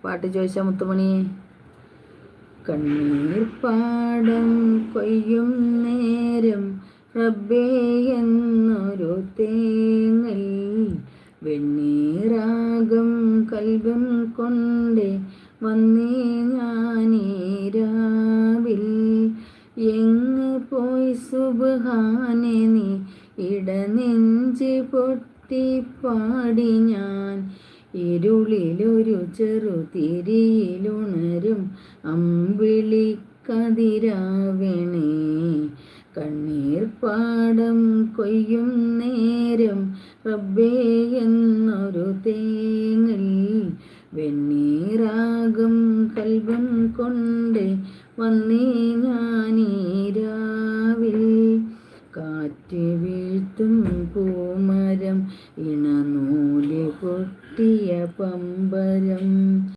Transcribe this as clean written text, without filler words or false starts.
പാട്ട് ചോദിച്ച മുത്തുമണി. കണ്ണീർ പാടം കൊയ്യും നേരം റബ്ബേ എന്നൊരു തേങ്ങൽ, വെണ്ണീറാകും കൽബും കൊണ്ടേ വന്നേ ഞാനീരാവിൽ. എങ്ങ് പോയി സുബ്ഹാനേ നീ, ഇടനെഞ്ച് പൊട്ടിപ്പാടി ഞാൻ. ഇരുളിലൊരു ചെറുതിരിയിലുണരും അമ്പിളിക്കതിരാവണേ. കണ്ണീർ പാടം കൊയ്യും നേരം റബ്ബേ എന്നൊരു തേങ്ങൽ, വെണ്ണീറാകും കൽബും കൊണ്ട് വന്നേ ഞാനീരാവിൽ. കാറ്റ് വീഴ്ത്തും പൂമരം, ഇണനൂല് പൊട്ടിയ പമ്പരം.